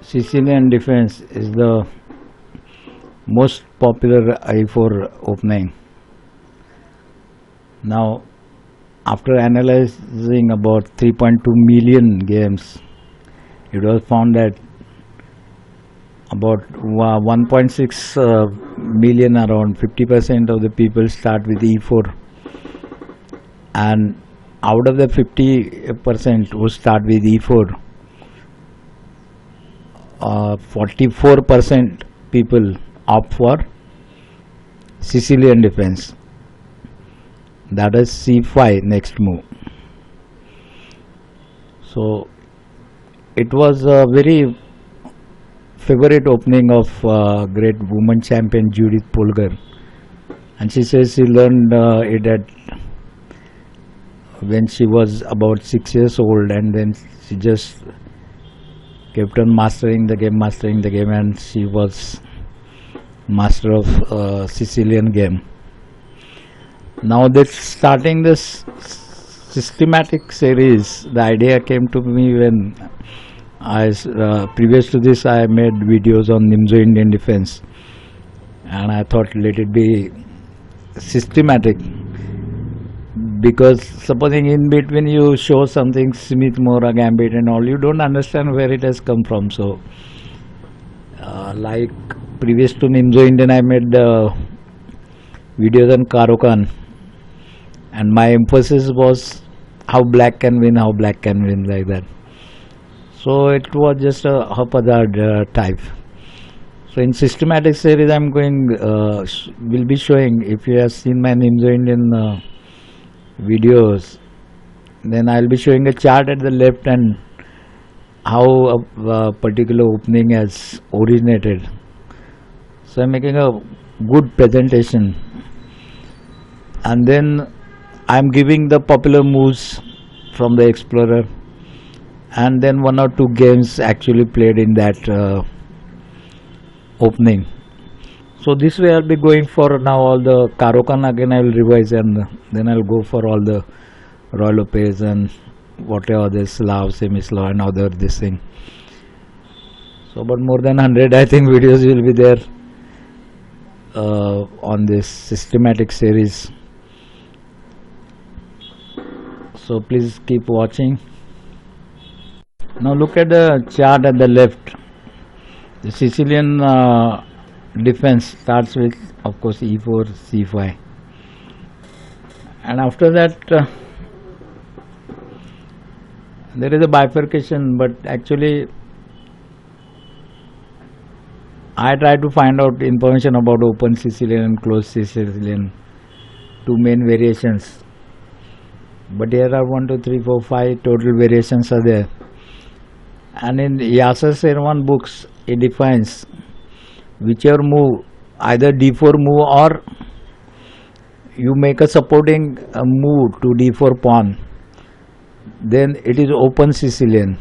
Sicilian defense is the most popular I4 opening. Now, after analyzing about 3.2 million games, it was found that about 1.6 million, around 50% of the people start with E4, and out of the 50% who start with E4, 44% people opt for Sicilian defense, that is C5 next move. So it was a very favorite opening of great woman champion Judit Polgar, and she says she learned it at when she was about 6 years old, and then she just kept on mastering the game, and she was master of Sicilian game. Now that starting this systematic series, the idea came to me when previous to this I made videos on Nimzo Indian defense, and I thought let it be systematic, because supposing in between you show something Smith Mora gambit and all, you don't understand where it has come from. So like previous to Nimzo Indian, I made videos on Karokan, and my emphasis was how black can win, like that. So it was just a haphazard type. So in systematic series, I'm going will be showing, if you have seen my Nimzo Indian videos, then I'll be showing a chart at the left and how a particular opening has originated. So I'm making a good presentation, and then I'm giving the popular moves from the Explorer, and then 1 or 2 games actually played in that opening. So this way I'll be going for now all the Karokan again. I will revise, and then I'll go for all the Roy Lopez and whatever the Slav, semi-Slav and other this thing. So about more than 100 I think videos will be there on this systematic series. So please keep watching. Now look at the chart at the left. The Sicilian defense starts with, of course, E4, C5, and after that there is a bifurcation, but actually I try to find out information about open Sicilian and closed Sicilian, 2 main variations, but here are 1, 2, 3, 4, 5 total variations are there. And in Yasser Serwan books, it defines whichever move, either D4 move or you make a supporting move to D4 pawn, then it is open Sicilian.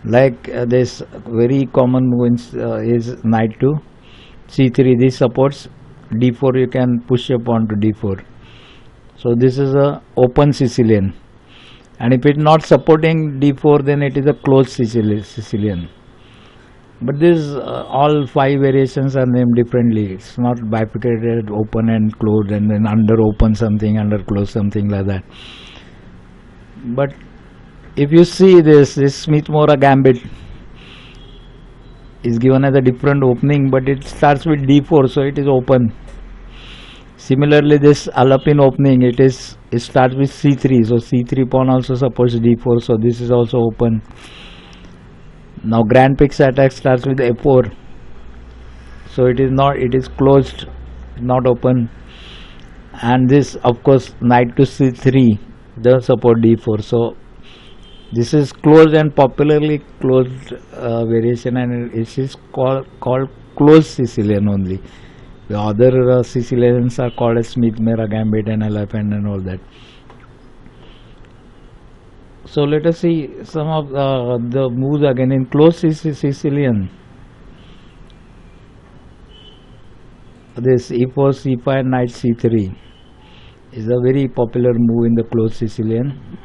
Like this very common move is knight to C3. This supports D4. You can push a pawn to D4. So this is a open Sicilian. And if it is not supporting D4, then it is a closed Sicilian. But this all 5 variations are named differently. It's not bifurcated, open and closed, and then under open something, under closed something, like that. But if you see this Smith-Mora gambit is given as a different opening, but it starts with D4, so it is open. Similarly, this Alapin opening, it starts with C3, so C3 pawn also supports D4, so this is also open. Now Grand Pix attack starts with F4, so it is closed, not open. And this, of course, knight to C3 does support D4, so this is closed and popularly closed variation, and it is called closed Sicilian only. The other Sicilians are called as Smith-Mora gambit and elephant and all that. So let us see some of the moves again in closed Sicilian. This E4, C5, knight C3 is a very popular move in the closed Sicilian.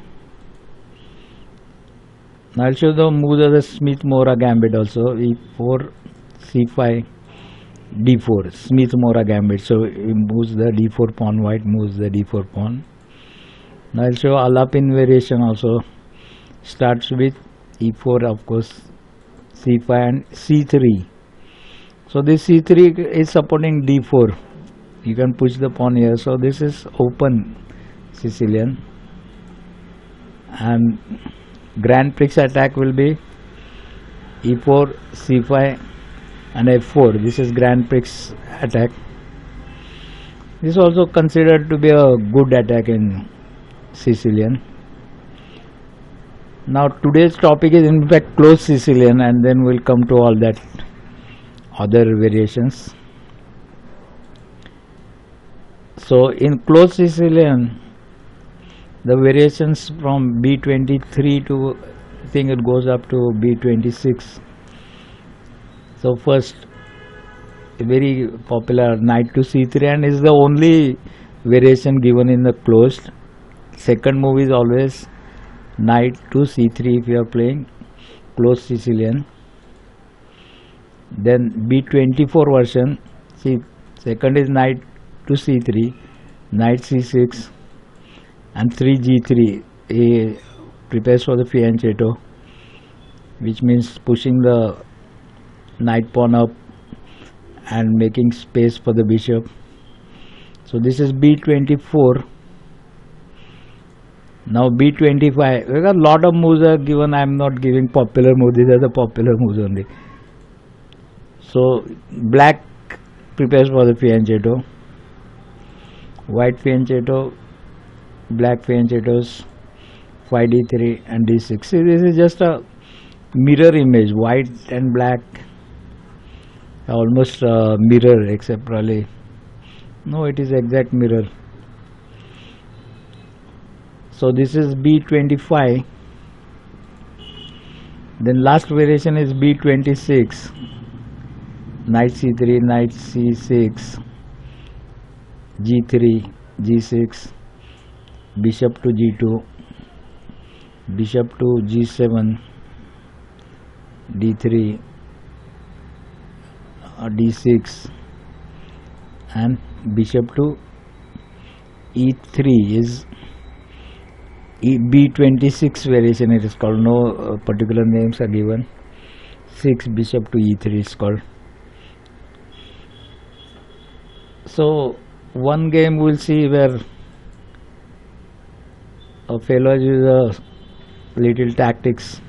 Now I'll show the moves of the Smith-Morra gambit also. E4, C5, D4, Smith-Morra gambit. So he moves the D4 pawn, white moves the D4 pawn. Now I'll show Alapin variation also. Starts with E4, of course, C5 and C3. So this C3 is supporting D4. You can push the pawn here. So this is open Sicilian. And Grand Prix attack will be E4, C5 and F4. This is Grand Prix attack. This is also considered to be a good attack in Sicilian. Now today's topic is in fact close Sicilian, and then we'll come to all that other variations. So in close Sicilian, the variations from B23 to, I think it goes up to B26. So first, a very popular knight to C3, and is the only variation given in the closed. Second move is always knight to C3 if you are playing closed Sicilian. Then B24 version, see, second is knight to C3, knight C6 and 3G3. He prepares for the fianchetto, which means pushing the knight pawn up and making space for the bishop. So this is B24. Now B25. We got a lot of moves are given. I am not giving popular moves. These are the popular moves only. So black prepares for the fianchetto, white fianchetto, black fianchettos, 5D3 and D6. See, this is just a mirror image. White and black almost mirror, except probably no, it is exact mirror. So this is B25. Then last variation is B26. Knight C3, knight C6, G3, G6, bishop to G2, bishop to G7, D3, D6 and bishop to E3 is B26 variation, it is called. No particular names are given. 6 bishop to E3 is called. So one game we'll see where a fellow uses a little tactics,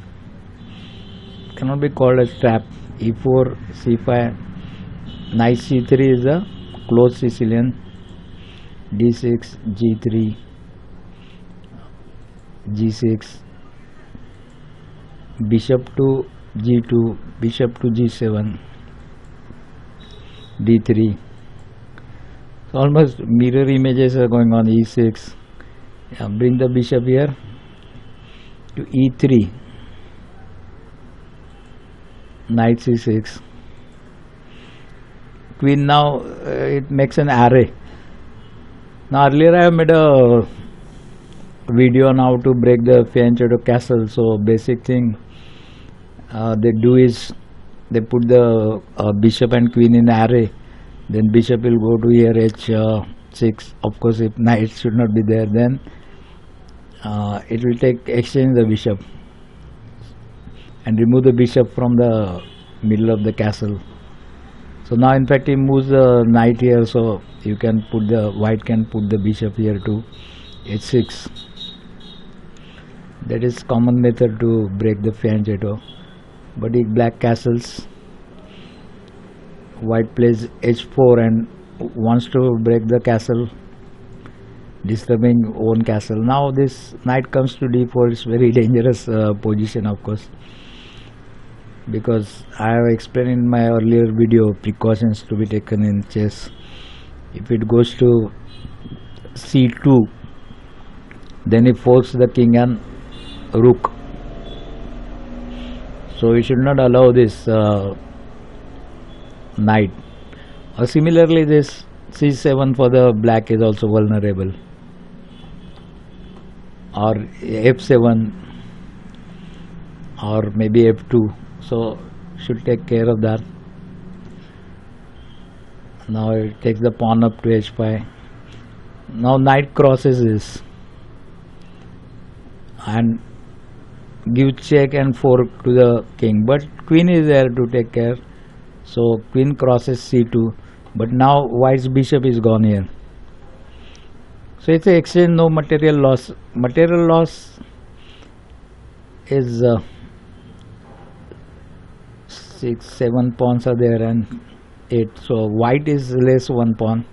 cannot be called a trap. E4, C5, knight C3 is a closed Sicilian, D6, G3, G6, bishop to G2, bishop to G7, D3. So almost mirror images are going on. E6, yeah, bring the bishop here to E3, knight C6, queen. Now it makes an array. Now earlier I have made a video on how to break the fianchetto castle. So basic thing they do is they put the bishop and queen in array. Then bishop will go to here H6. Of course, if knight should not be there, then it will exchange the bishop and remove the bishop from the middle of the castle. So now in fact he moves the knight here, so you can put the white can put the bishop here to H6. That is common method to break the fianchetto. But if black castles, white plays H4 and wants to break the castle, disturbing own castle. Now this knight comes to D4. It's very dangerous position, of course, because I have explained in my earlier video precautions to be taken in chess. If it goes to C2, then it forces the king and rook. So we should not allow this knight. Or similarly, this C7 for the black is also vulnerable. Or F7, or maybe f2, so should take care of that. Now it takes the pawn up to h5. Now knight crosses this and give check and fork to the king, but queen is there to take care, so queen crosses c2, but now white's bishop is gone here. So it's an exchange, no material loss. Material loss is 6, 7 pawns are there and 8, so white is less 1 pawn.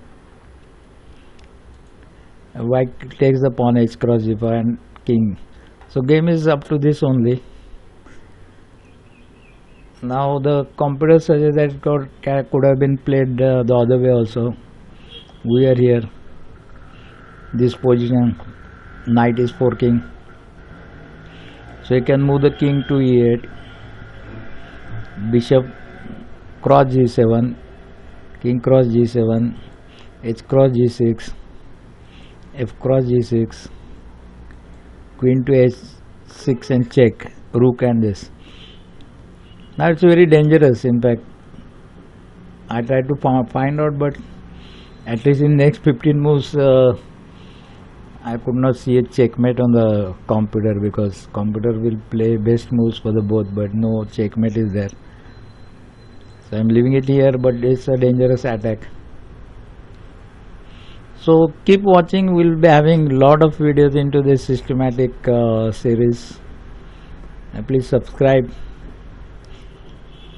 White takes the pawn h cross g5 and king. So game is up to this only. Now the computer suggests that could have been played the other way also. We are here, this position, knight is forking, so you can move the king to e8, bishop cross g7, king cross g7, h cross g6, f cross g6, queen to h6 and check, rook and this. Now it's very dangerous. In fact, I tried to find out, but at least in next 15 moves I could not see a checkmate on the computer, because computer will play best moves for the both, but no checkmate is there. So I'm leaving it here, but it's a dangerous attack. So keep watching, we'll be having lot of videos into this systematic series. Please subscribe,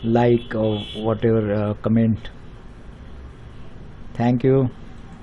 like or whatever, comment. Thank you.